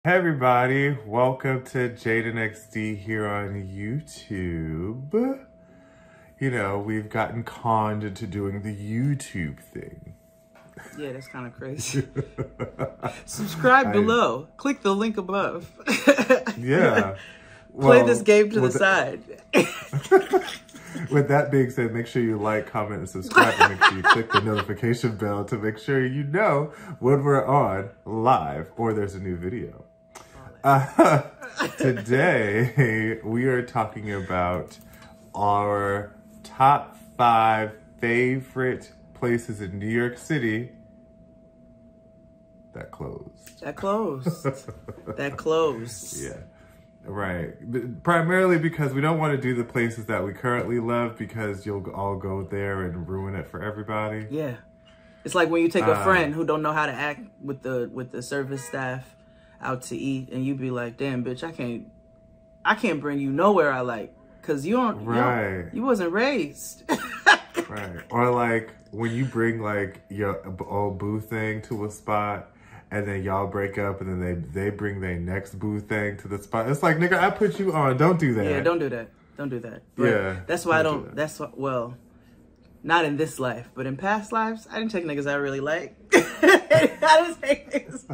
Hey everybody, welcome to Jade and XD here on YouTube. You know, we've gotten conned into doing the YouTube thing. Yeah, that's kind of crazy. Subscribe below. Click the link above. Yeah. Play this game to the side. With that being said, make sure you like, comment, and subscribe, and make sure you click the notification bell to make sure you know when we're on live or there's a new video. Today, we are talking about our top 5 favorite places in New York City that closed. That closed. That closed. Yeah. Right. Primarily because we don't want to do the places that we currently love because you'll all go there and ruin it for everybody. Yeah. It's like when you take a friend who don't know how to act with the service staff out to eat and you be like, damn bitch, I can't bring you nowhere I like because you wasn't raised. Right. Or like when you bring like your old boo thing to a spot and then y'all break up and then they bring their next boo thing to the spot. It's like, nigga, I put you on. Don't do that. Yeah, don't do that. Don't do that. But yeah. That's why well, not in this life, but in past lives, I didn't take niggas I really like. I didn't take niggas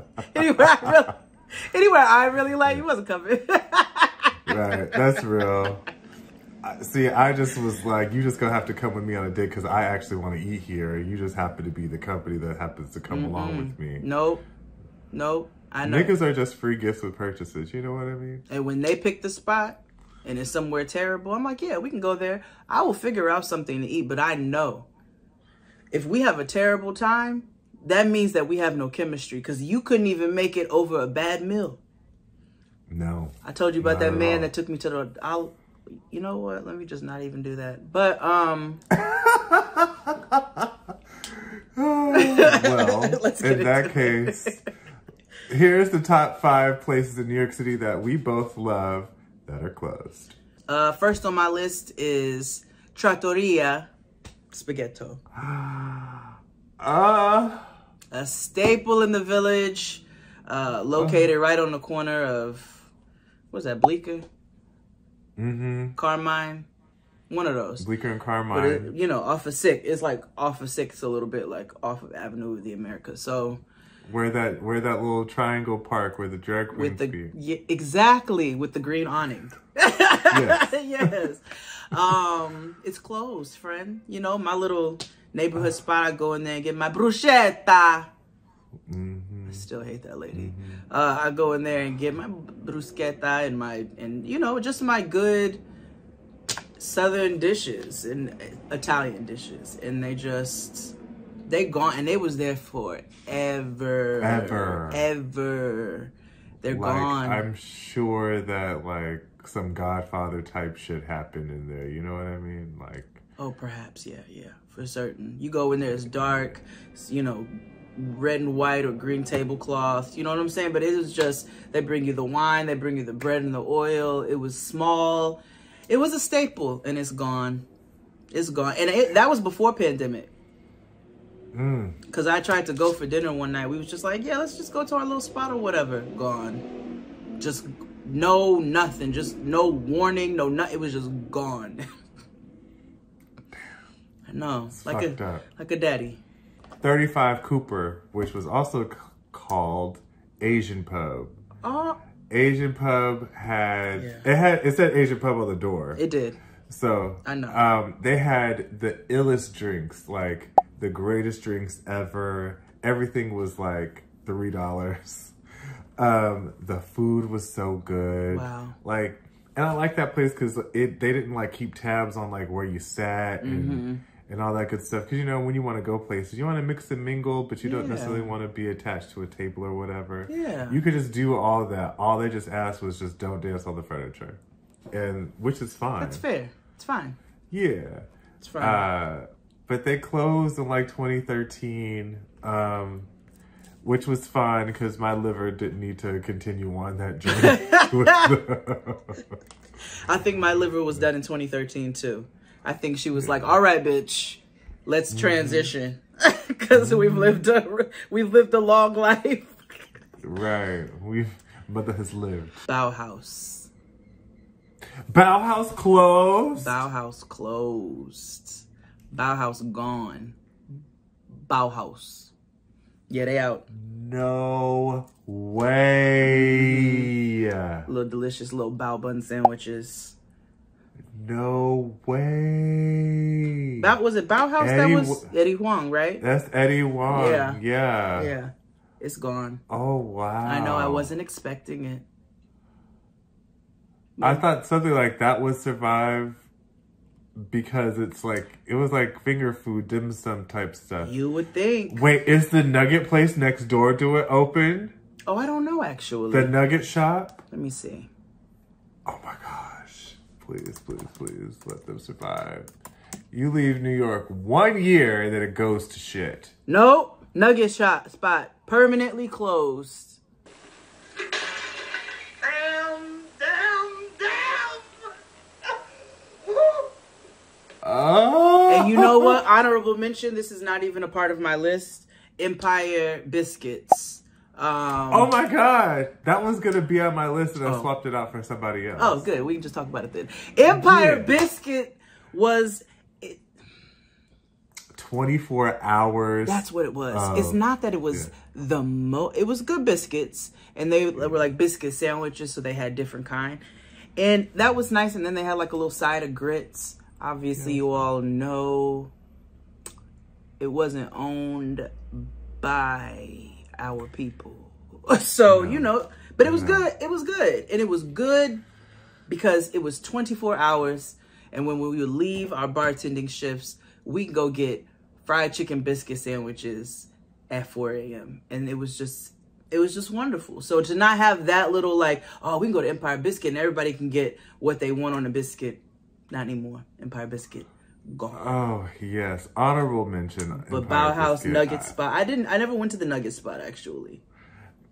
anywhere I really like, you wasn't coming. Right, that's real. See, I just was like, you just gonna have to come with me on a date because I actually want to eat here. You just happen to be the company that happens to come along with me. Nope, I know. Niggas are just free gifts with purchases, you know what I mean? And when they pick the spot and it's somewhere terrible, I'm like, yeah, we can go there. I will figure out something to eat, but I know if we have a terrible time, that means that we have no chemistry because you couldn't even make it over a bad meal. No. I told you about that man that took me to the... You know what? Let me just not even do that. But, well, in that case, here's the top 5 places in New York City that we both love that are closed. First on my list is Trattoria Spaghetto. A staple in the village, located right on the corner of, what's that, Bleecker? Carmine, one of those. Bleecker and Carmine. But it, you know, off of 6th. It's like off of 6th a little bit, like off of Avenue of the Americas. So where that little triangle park where the drag queens be. Yeah, exactly, with the green awning. Yes. Yes. It's closed, friend. You know, my little neighborhood spot, I go in there and get my bruschetta. I still hate that lady. I go in there and get my bruschetta and you know, just my good Southern dishes and Italian dishes. And they gone, and they was there forever. Ever. They're gone. I'm sure that like some Godfather type shit happened in there. You know what I mean? Like, oh, perhaps. Yeah, for certain. You go in there, it's dark, you know, red and white or green tablecloth, you know what I'm saying? But it was just, they bring you the wine, they bring you the bread and the oil. It was small. It was a staple, and it's gone. It's gone. And that was before pandemic. Because I tried to go for dinner one night. We was just like, yeah, let's just go to our little spot or whatever. Gone. Just no nothing. Just no warning, no nothing. It was just gone. I know. Like a daddy. 35 Cooper, which was also called Asian Pub. Asian Pub had it said Asian Pub on the door. It did. So I know. They had the illest drinks, like the greatest drinks ever. Everything was like $3. The food was so good. Wow. Like, and I like that place because they didn't like keep tabs on like where you sat and all that good stuff. Because, you know, when you want to go places, you want to mix and mingle, but you don't necessarily want to be attached to a table or whatever. Yeah. You could just do all that. All they just asked was just don't dance on the furniture. And, which is fine. That's fair. It's fine. Yeah. It's fine. But they closed in like 2013, which was fine because my liver didn't need to continue on that journey. I think my liver was done in 2013 too. I think she was like, all right, bitch, let's transition. Because we've lived a long life. Right. Mother has lived. Bauhaus. Bauhaus closed? Bauhaus closed. Bauhaus gone. Bauhaus. Yeah, they out. No way. Little delicious little bao bun sandwiches. No way. Was it Bauhaus? That was Eddie Huang, right? That's Eddie Huang. Yeah. Yeah. Yeah. It's gone. Oh, wow. I know. I wasn't expecting it. I thought something like that would survive because it's like, it was like finger food, dim sum type stuff. You would think. Wait, is the nugget place next door to it open? Oh, I don't know, actually. The nugget shop? Let me see. Oh my gosh. Please, please, please let them survive. You leave New York 1 year and then it goes to shit. Nope. Nugget spot permanently closed. Oh. And you know what? Honorable mention. This is not even a part of my list. Empire Biscuits. Oh my God. That was going to be on my list and I swapped it out for somebody else. Oh, good. We can just talk about it then. Empire Biscuit was... 24 hours. That's what it was. It's not that it was the most... It was good biscuits. And they were like biscuit sandwiches, so they had different kind. And that was nice. And then they had like a little side of grits. Obviously, you all know it wasn't owned by our people. So, you know, but it was good. It was good. And it was good because it was 24 hours. And when we would leave our bartending shifts, we could go get fried chicken biscuit sandwiches at 4 a.m. And it was just wonderful. So to not have that little like, oh, we can go to Empire Biscuit and everybody can get what they want on a biscuit. Not anymore. Empire Biscuit gone. Oh, yes. Honorable mention. But Empire Bauhaus Biscuit. Nugget Spot. I never went to the Nugget Spot, actually.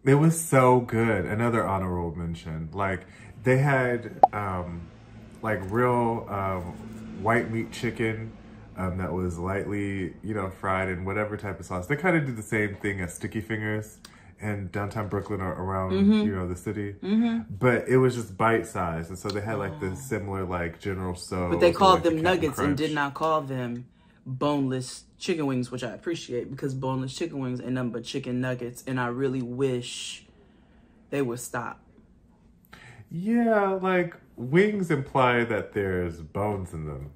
It was so good. Another honorable mention. Like, they had, like, real white meat chicken that was lightly, you know, fried in whatever type of sauce. They kind of do the same thing as Sticky Fingers in downtown Brooklyn or around, you know, the city. But it was just bite-sized. And so they had, like, the similar, like, General Tso. But they called like them nuggets and did not call them boneless chicken wings, which I appreciate because boneless chicken wings ain't nothing but chicken nuggets. And I really wish they would stop. Yeah, like, wings imply that there's bones in them.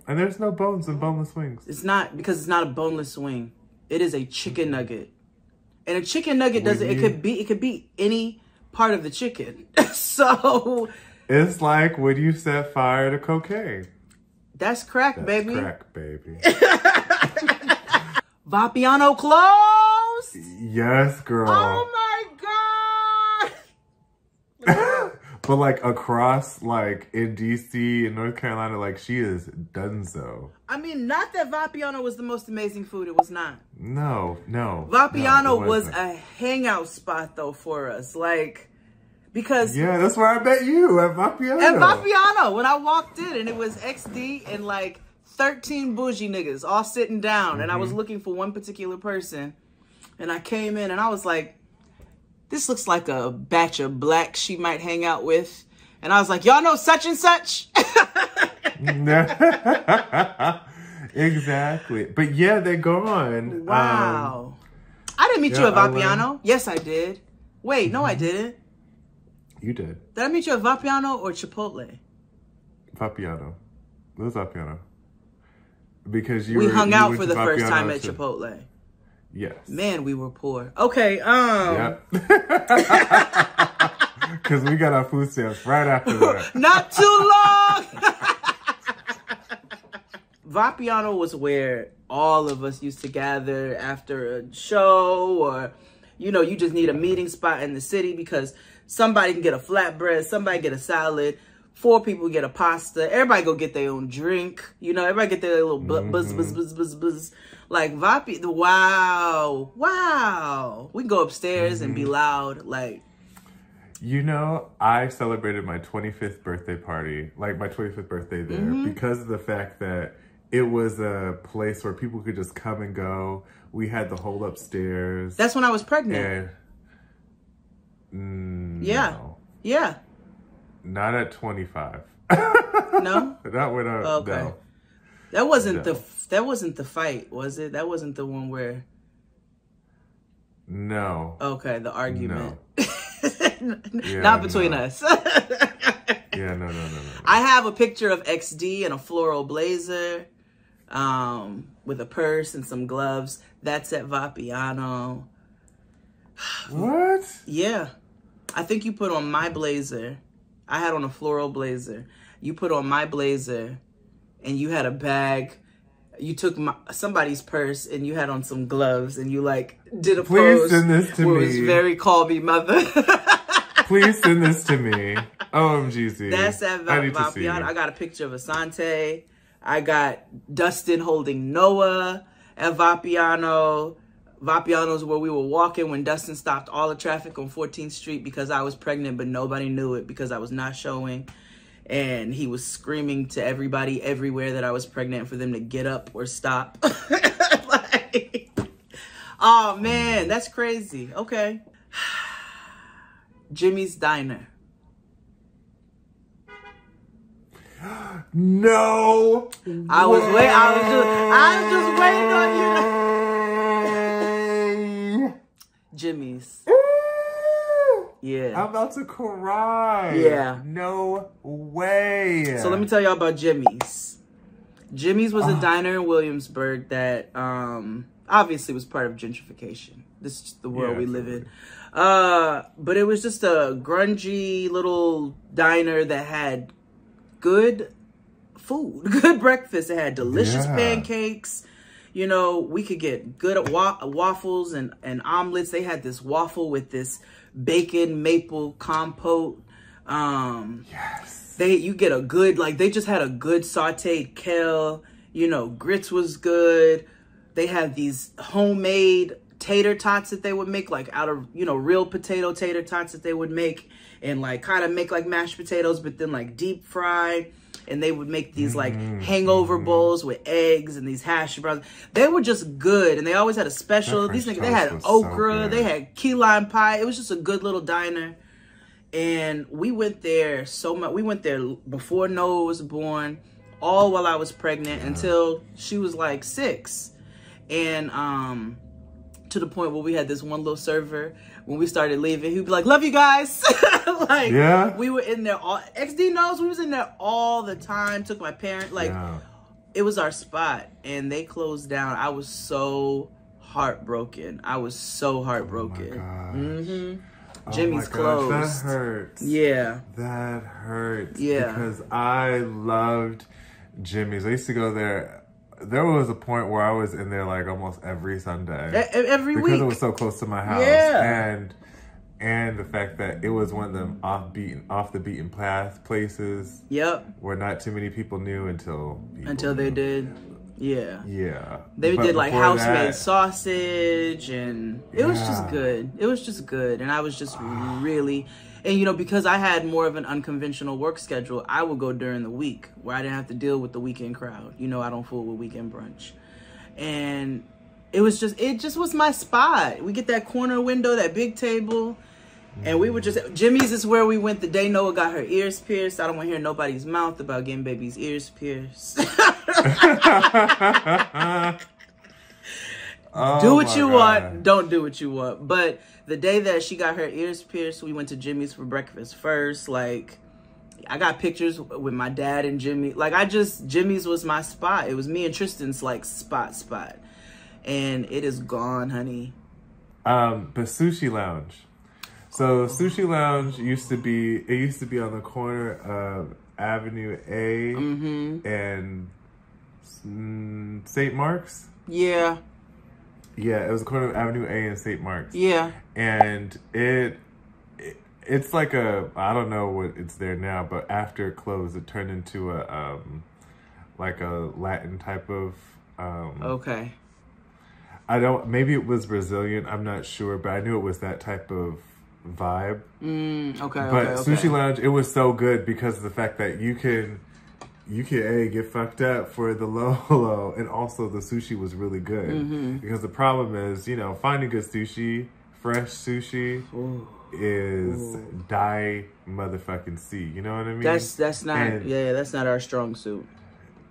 And there's no bones in boneless wings. It's not, because it's not a boneless wing. It is a chicken nugget. And a chicken nugget it could be any part of the chicken. So it's like when you set fire to cocaine. That's crack, baby. Crack, baby. Vapiano closed? Yes, girl. Oh my God. But like across, like in DC and North Carolina, like she is done so. I mean, not that Vapiano was the most amazing food. It was not. No. Vapiano was a hangout spot though for us. Like, because... Yeah, that's where I met you, at Vapiano. At Vapiano, when I walked in and it was XD and like 13 bougie niggas all sitting down. And I was looking for one particular person. And I came in and I was like, this looks like a batch of blacks she might hang out with. And I was like, y'all know such and such? Exactly. But yeah, they're gone. Wow. I didn't meet you at Vapiano. Yes, I did. Wait, no, I didn't. You did. Did I meet you at Vapiano or Chipotle? Vapiano. It was Vapiano. Because we hung out for the first time at Chipotle. Yes. Man, we were poor. Okay, Yep. Because we got our food stamps right after that. Not too long! Vapiano was where all of us used to gather after a show or, you know, you just need a meeting spot in the city because somebody can get a flatbread, somebody get a salad, 4 people get a pasta, everybody go get their own drink, you know, everybody get their little buzz. Like wow. We can go upstairs and be loud, like. You know, I celebrated my 25th birthday party, like my 25th birthday there, because of the fact that it was a place where people could just come and go. We had the whole upstairs. That's when I was pregnant. And, Yeah. No. Yeah. Not at 25. No? That went up. Okay. No. That wasn't the fight, was it? That wasn't the one where... No. Okay, the argument. No. Yeah, Not between us. Yeah, no. I have a picture of XD in a floral blazer, with a purse and some gloves. That's at Vapiano. What? Yeah. I think you put on my blazer. I had on a floral blazer. You put on my blazer, and you had a bag. You took somebody's purse, and you had on some gloves, and you like did a pose. Please send this to me. It was very call me mother. Please send this to me. OMGC. That's at Vapiano. I got a picture of Asante. I got Dustin holding Noah at Vapiano. Vapiano's where we were walking when Dustin stopped all the traffic on 14th Street because I was pregnant, but nobody knew it because I was not showing. And he was screaming to everybody everywhere that I was pregnant for them to get up or stop. Like, oh, man, that's crazy. Okay. Jimmy's Diner. No. I was just waiting on you. Jimmy's. Yeah. I'm about to cry. Yeah. No way. So let me tell y'all about Jimmy's. Jimmy's was a diner in Williamsburg that obviously was part of gentrification. This is the world we live in. But it was just a grungy little diner that had good food, good breakfast. It had delicious pancakes. You know, we could get good waffles and omelets. They had this waffle with this bacon maple compote. Yes. You get a good, like, they just had a good sauteed kale. You know, grits was good. They had these homemade tater tots that they would make, like, out of, you know, real potato tater tots that they would make and, like, kind of make like mashed potatoes, but then, like, deep fry. And they would make these, like, hangover bowls with eggs and these hash browns. They were just good. And they always had a special. These niggas, they had okra. They had key lime pie. It was just a good little diner. And we went there so much. We went there before Noah was born, all while I was pregnant until she was, like, 6. And to the point where we had this one little server. When we started leaving, he'd be like, "Love you guys." Like, we were in there all, XD knows we was in there all the time. Took my parents, like, it was our spot, and they closed down. I was so heartbroken. Oh my gosh. Jimmy's closed. That hurts. Yeah. That hurts. Yeah. Because I loved Jimmy's. I used to go there. There was a point where I was in there like almost every Sunday. Every week. Because it was so close to my house. Yeah. And the fact that it was one of them off the beaten path places. Yep. Where not too many people knew until they did. Yeah. Yeah. They did like house-made sausage, and it was just good. It was just good. And I was just really... And, you know, because I had more of an unconventional work schedule, I would go during the week where I didn't have to deal with the weekend crowd. You know, I don't fool with weekend brunch. And it just was my spot. We get that corner window, that big table, and we would just... Jimmy's is where we went the day Noah got her ears pierced. I don't want to hear nobody's mouth about getting baby's ears pierced. Do what you want. Don't do what you want. But the day that she got her ears pierced, we went to Jimmy's for breakfast first. Like, I got pictures with my dad and Jimmy. Like, Jimmy's was my spot. It was me and Tristan's, like, spot. And it is gone, honey. But Sushi Lounge. So Sushi Lounge used to be on the corner of Avenue A and St. Mark's. Yeah. Yeah, it was the corner of Avenue A and St. Mark's. Yeah. And it's like I don't know what it's there now, but after it closed, it turned into like a Latin type of okay. Maybe it was Brazilian, I'm not sure, but I knew it was that type of vibe. But Sushi Lounge, it was so good because of the fact that you can get fucked up for the low, and also the sushi was really good. Because the problem is, you know, finding good sushi fresh sushi is die motherfucking C. You know what I mean? That's not that's not our strong suit.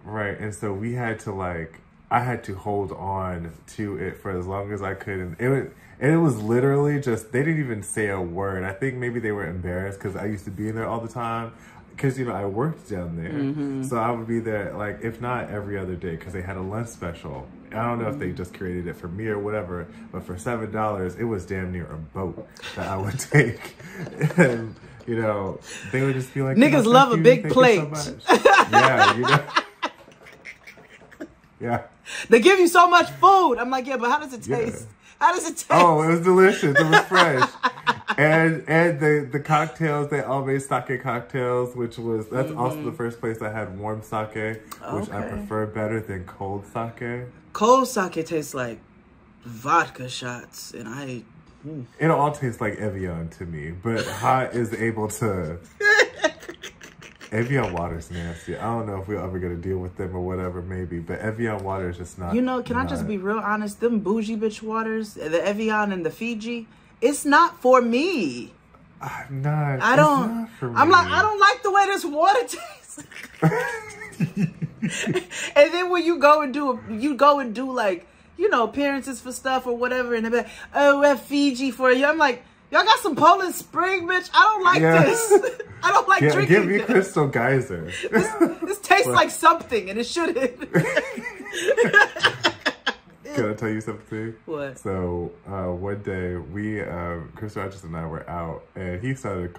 Right, and so we had to I had to hold on to it for as long as I could, and it was literally just, they didn't even say a word. I think maybe they were embarrassed because I used to be in there all the time. Because, you know, I worked down there. So I would be there, like, if not every other day, because they had a lunch special. I don't know if they just created it for me or whatever, but for $7, it was damn near a boat that I would take. And, you know, they would just be like, niggas love a big plate. So yeah, you know. Yeah. They give you so much food. I'm like, yeah, but how does it taste? Yeah. How does it taste? Oh, it was delicious. It was fresh. And the cocktails, they all made sake cocktails, which was, that's also the first place I had warm sake, which I prefer better than cold sake. Cold sake tastes like vodka shots, and it all tastes like Evian to me, but hot is able to... Evian water's nasty. I don't know if we're ever going to deal with them or whatever, maybe. But Evian water is just not... You know, can I just be real honest? Them bougie bitch waters, the Evian and the Fiji, it's not for me. I'm not. I don't... It's not for me. I'm like, I don't like the way this water tastes. And then when you go and do like, you know, appearances for stuff or whatever, and they're like, oh, we have Fiji for you. I'm like, y'all got some Poland Spring, bitch? I don't like this. I don't like drinking give me Crystal Geyser. This tastes like something, and it shouldn't. Can I tell you something? What? So one day we, Chris Rogers and I were out, and he started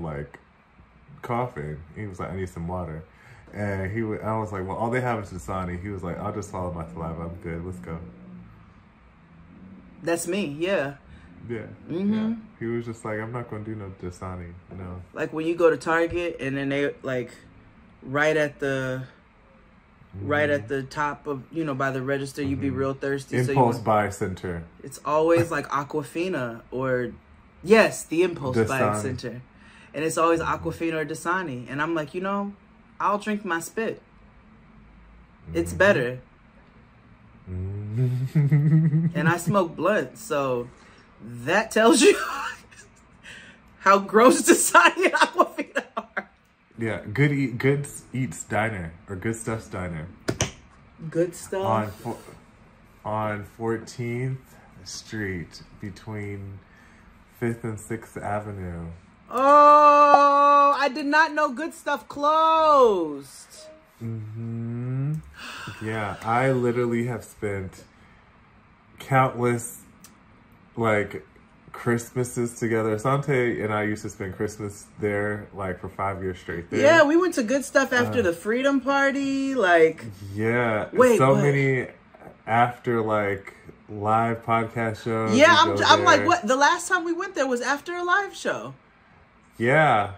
like coughing. He was like, I need some water. And I was like, well, all they have is Dasani. He was like, I'll just swallow my saliva. I'm good. Let's go. That's me. Yeah. Yeah. Yeah. He was just like, I'm not going to do no Dasani. No. Like when you go to Target and then they like right at the top of, you know, by the register, you be real thirsty. Impulse Buy Center. It's always like Aquafina or, yes, the Impulse Buy Center. And it's always Aquafina or Dasani. And I'm like, you know, I'll drink my spit. It's better. And I smoke blunt, so that tells you how gross Dasani and Aquafina are. Yeah, Good Eats Diner or Good Stuff's Diner. Good Stuff on 14th Street between 5th and 6th Avenue. Oh, I did not know Good Stuff closed. Yeah, I literally have spent countless like Christmases together. Sante and I used to spend Christmas there like for 5 years straight there. Yeah, we went to Good Stuff after the Freedom Party. Like, yeah, wait, so many after like live podcast shows. Yeah, I'm like, what? The last time we went there was after a live show. Yeah,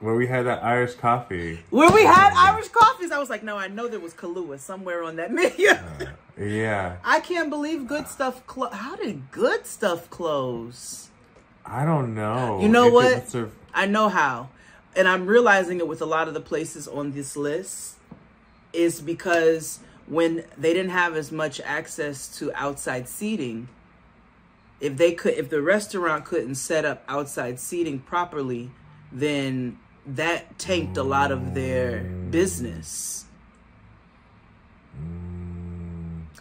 where we had that Irish coffee. Where we had Irish coffees. I was like, no, I know there was Kahlua somewhere on that menu. Yeah. I can't believe Good Stuff How did Good Stuff close? I don't know. You know what? I know how. And I'm realizing it with a lot of the places on this list is because when they didn't have as much access to outside seating, if the restaurant couldn't set up outside seating properly, then that tanked a lot of their business.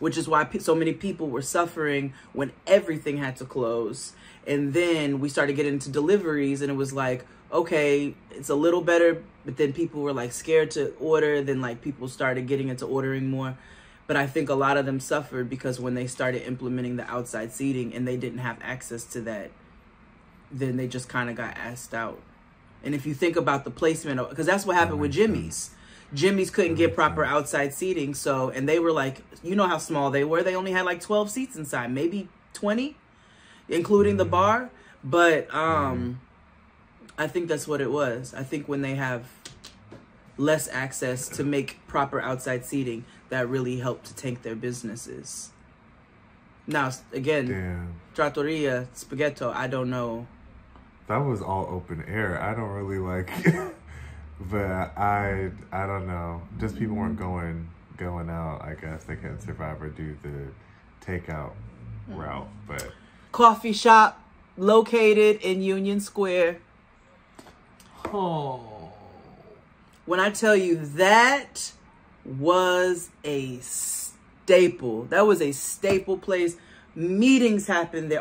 Which is why so many people were suffering when everything had to close. And then we started getting into deliveries, and it was like, okay, it's a little better, but then people were like scared to order. Then like people started getting into ordering more. But I think a lot of them suffered because when they started implementing the outside seating and they didn't have access to that, then they just kind of got asked out. And if you think about the placement, because that's what happened with Jimmy's. Jimmy's couldn't get proper outside seating, so, and they were like, you know how small they were. They only had like 12 seats inside, maybe 20, including the bar. But I think that's what it was. I think when they have less access to make proper outside seating, that really helped to tank their businesses. Now, again, Trattoria Spaghetto, I don't know. That was all open air. I don't really like... But I don't know. Just people weren't going out. I guess they couldn't survive or do the takeout route. But coffee shop, located in Union Square. Oh. When I tell you that was a staple. That was a staple place. Meetings happened there.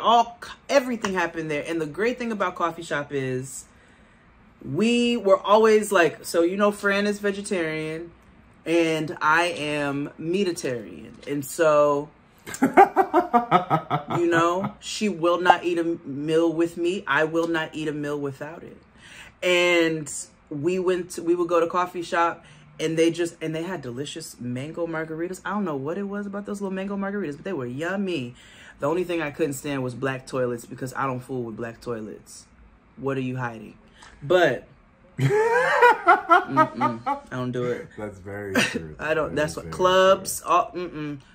Everything happened there. And the great thing about Coffee Shop is we were always like, so you know, Fran is vegetarian and I am meatitarian. And so, you know, she will not eat a meal with me. I will not eat a meal without it. And we would go to Coffee Shop and they had delicious mango margaritas. I don't know what it was about those little mango margaritas, but they were yummy. The only thing I couldn't stand was black toilets because I don't fool with black toilets. What are you hiding? But I don't do it. That's very true. I don't. That's what clubs.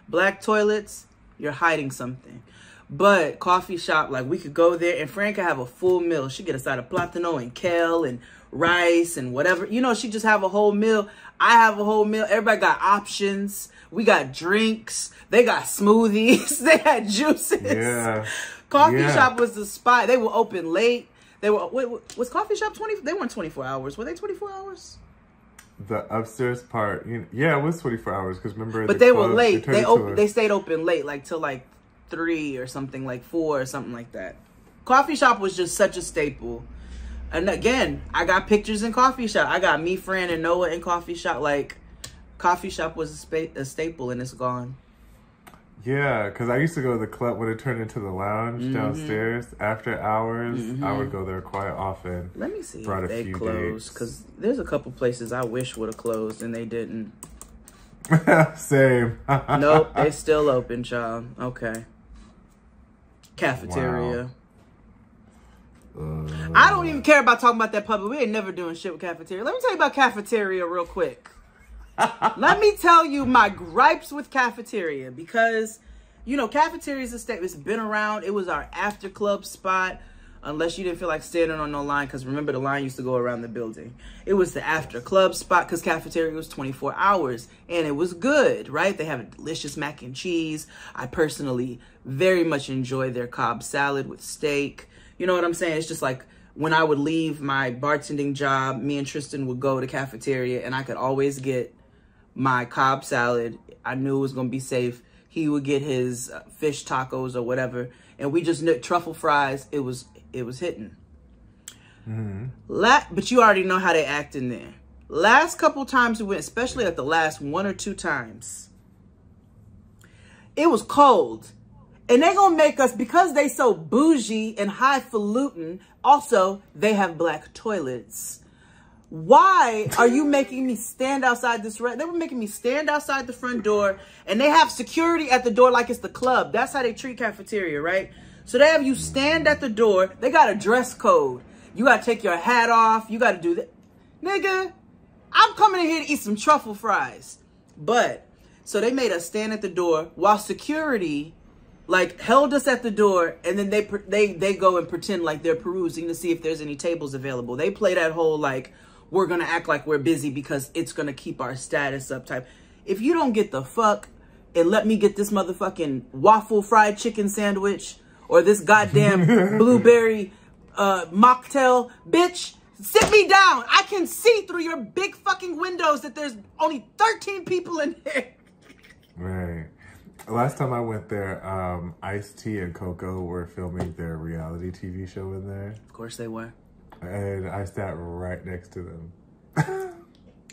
Black toilets. You're hiding something. But Coffee Shop, like we could go there and Fran could have a full meal. She get a side of platano and kale and rice and whatever. You know, she just have a whole meal. I have a whole meal. Everybody got options. We got drinks. They got smoothies. They had juices. Yeah. Coffee Shop was the spot. They were open late. They were. Wait, was Coffee Shop 20? They weren't 24 hours. Were they 24 hours? The upstairs part, yeah, it was 24 hours. Because remember, but they were late. They stayed open late, like till like 3 or something, like 4 or something like that. Coffee Shop was just such a staple. And again, I got pictures in Coffee Shop. I got me, Fran, and Noah in Coffee Shop. Like, Coffee Shop was a staple, and it's gone. Yeah, because I used to go to the club when it turned into the lounge downstairs. After hours, I would go there quite often. Let me see if they closed, because there's a couple places I wish would have closed, and they didn't. Same. Nope, they still open, child. Okay. Cafeteria. Wow. I don't even care about talking about that public. We ain't never doing shit with cafeteria. Let me tell you about cafeteria real quick. Let me tell you my gripes with cafeteria because, you know, cafeteria is a state. It's been around. It was our after club spot, unless you didn't feel like standing on no line because remember the line used to go around the building. It was the after club spot because cafeteria was 24 hours and it was good, right? They have a delicious mac and cheese. I personally very much enjoy their Cobb salad with steak. You know what I'm saying? It's just like when I would leave my bartending job, me and Tristan would go to cafeteria and I could always get my Cobb salad. I knew it was going to be safe. He would get his fish tacos or whatever. And we just knew truffle fries. It was hitting. But you already know how they act in there. Last couple times we went, especially at the last 1 or 2 times, it was cold. And they gonna make us, because they so bougie and highfalutin, also, they have black toilets. Why are you making me stand outside this? They were making me stand outside the front door, and they have security at the door like it's the club. That's how they treat cafeteria, right? So they have you stand at the door. They got a dress code. You got to take your hat off. You got to do that. Nigga, I'm coming in here to eat some truffle fries. But, so they made us stand at the door while security like held us at the door, and then they go and pretend like they're perusing to see if there's any tables available. They play that whole like, we're going to act like we're busy because it's going to keep our status up type. If you don't get the fuck and let me get this motherfucking waffle fried chicken sandwich or this goddamn blueberry mocktail, bitch, sit me down. I can see through your big fucking windows that there's only 13 people in there. Right. Last time I went there, Ice-T and Coco were filming their reality TV show in there. Of course they were. And I sat right next to them.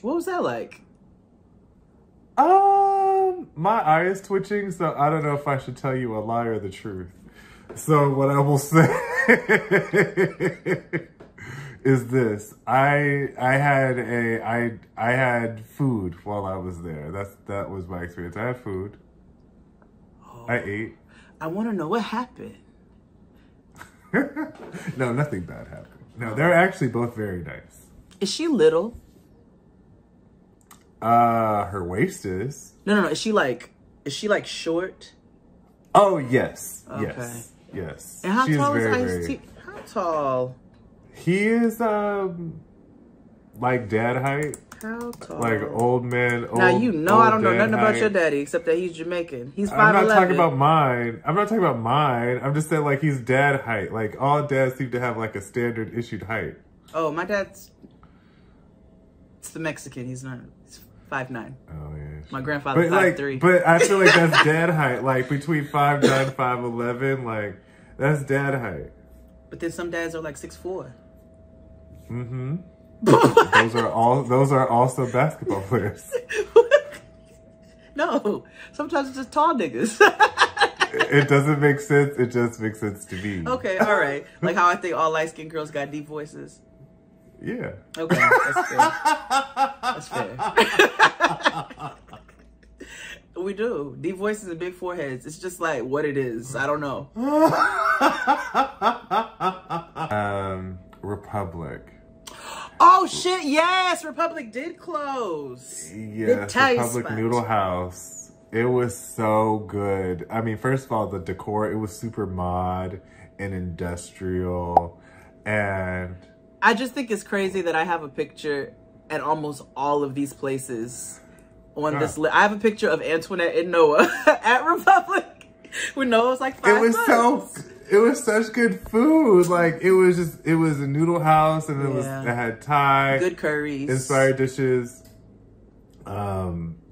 What was that like? My eye is twitching, so I don't know if I should tell you a lie or the truth. So what I will say is this: I had food while I was there. That was my experience. I had food. Oh, I ate. I want to know what happened. No, nothing bad happened. No, they're actually both very nice. Is she little? Her waist is. No. Is she like short? Oh, yes. Okay. Yes. And how tall is Ice-T? How tall? He is, Like dad height. How tall? Like old man. Now you know I don't know nothing about your daddy except that he's Jamaican. He's 5'11". I'm not talking about mine. I'm just saying like he's dad height. Like all dads seem to have like a standard issued height. Oh, my dad's... It's the Mexican. He's not... He's 5'9". Oh, yeah. My grandfather's 5'3". But I feel like that's dad height. Like between 5'9", 5'11", like that's dad height. But then some dads are like 6'4". Mm-hmm. those are also basketball players. No. Sometimes it's just tall niggas. It doesn't make sense. It just makes sense to me. Okay, all right. Like how I think all light-skinned girls got deep voices. Yeah. Okay, that's fair. That's fair. We do. Deep voices and big foreheads. It's just like what it is. I don't know. Republic. Oh shit, yes! Republic did close. Yes, Republic Noodle House. It was so good. I mean, first of all, the decor, it was super mod and industrial. And I just think it's crazy that I have a picture at almost all of these places on this list. I have a picture of Antoinette and Noah at Republic when Noah was like $5. It was such good food. Like it was a noodle house, and it had Thai, good curries, inspired dishes.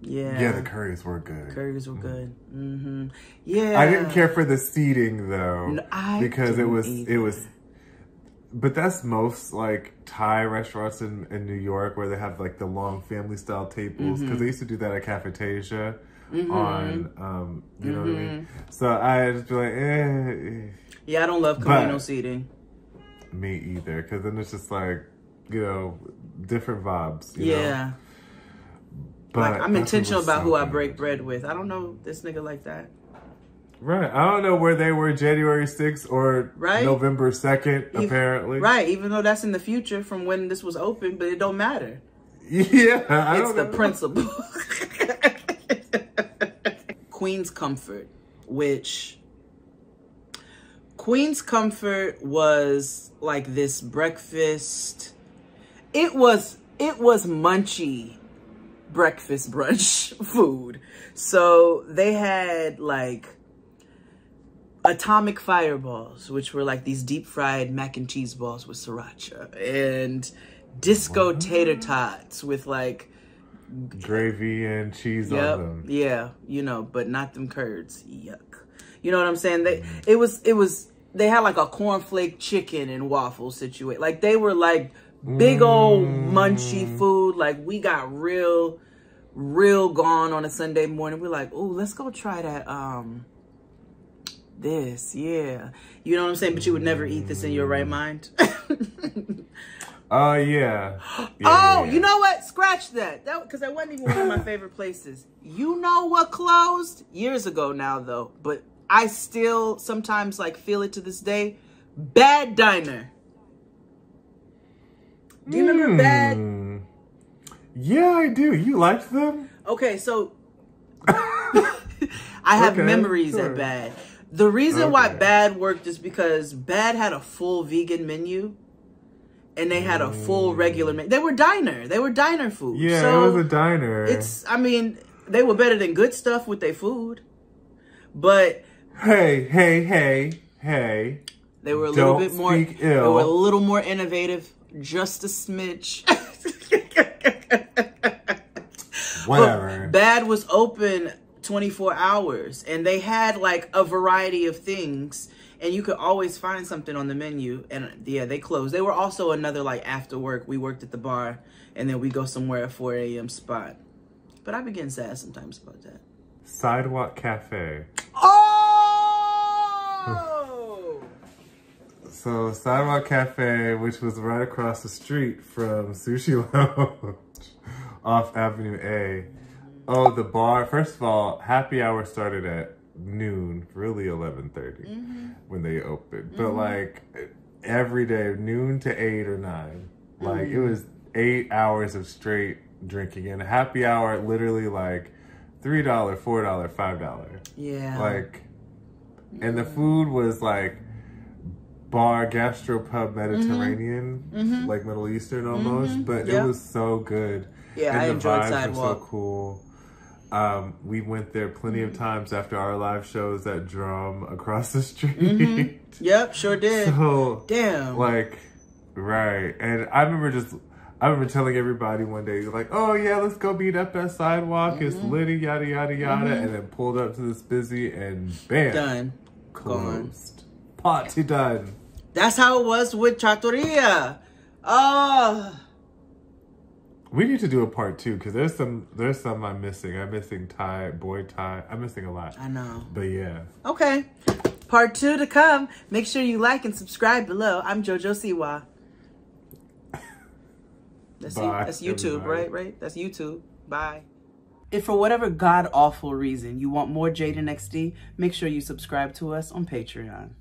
Yeah, the curries were good. Curries were good. Mm-hmm. Yeah, I didn't care for the seating though, because it was. But that's most like Thai restaurants in New York where they have like the long family style tables, because they used to do that at Cafeteria on you know what I mean. So I just be like, Yeah, I don't love communal seating. Me either, because then it's just like, you know, different vibes. You know? But like, I'm intentional about who I break bread with. I don't know this nigga like that. Right. I don't know where they were January 6th or November 2nd, apparently. Right. Even though that's in the future from when this was open, but it don't matter. Yeah. It's the principle. Queen's Comfort, which... Queen's Comfort was like this breakfast. It was munchy breakfast brunch food. So they had like atomic fireballs, which were like these deep fried mac and cheese balls with sriracha, and disco tater tots with like gravy and cheese on them. Yeah, you know, but not them curds. Yuck. You know what I'm saying? They had like a cornflake chicken and waffle situation. Like they were like big old munchy food. Like we got real gone on a Sunday morning. We're like, oh, let's go try that. This, yeah. You know what I'm saying? But you would never eat this in your right mind. Yeah. You know what? Scratch that. Because that wasn't even one of my favorite places. You know what closed? Years ago now, though. But I still sometimes like feel it to this day. Bad Diner. Do you remember Bad? Yeah, I do. You liked them? Okay, so I have memories at Bad. The reason why Bad worked is because Bad had a full vegan menu. And they had a full regular menu. They were diner food. Yeah, so it was a diner. I mean, they were better than Good Stuff with their food. But Hey. They were a little bit more They were a little more innovative, just a smidge. Whatever. But Bad was open 24 hours, and they had like a variety of things, and you could always find something on the menu. And yeah, they closed. They were also another like after work. We worked at the bar, and then we go somewhere at 4 a.m. spot. But I be getting sad sometimes about that. Sidewalk Cafe. Oh! So Sidewalk Cafe, which was right across the street from Sushi Lounge off Avenue A. Oh, the bar. First of all, happy hour started at noon, really 11:30 when they opened. But like every day, noon to 8 or 9. Like it was 8 hours of straight drinking. And happy hour, literally like $3, $4, $5. Yeah. Like, and the food was like bar, gastropub, Mediterranean, like Middle Eastern almost, but it was so good. Yeah, and I enjoyed vibes Sidewalk. were so cool. We went there plenty of times after our live shows at Drum across the street. Yep, sure did. So, damn. Like, right. And I remember telling everybody one day, like, oh yeah, let's go meet up at Sidewalk. It's litty, yada, yada, yada. And then pulled up to this busy and bam. Done. Closed. Party done. That's how it was with Trattoria. Oh. We need to do a part 2 because there's some I'm missing. I'm missing Boy Thai. I'm missing a lot. I know. But yeah. Okay. Part 2 to come. Make sure you like and subscribe below. I'm JoJo Siwa. That's YouTube, everybody. Right? That's YouTube. Bye. If for whatever god-awful reason you want more Jade and XD, make sure you subscribe to us on Patreon.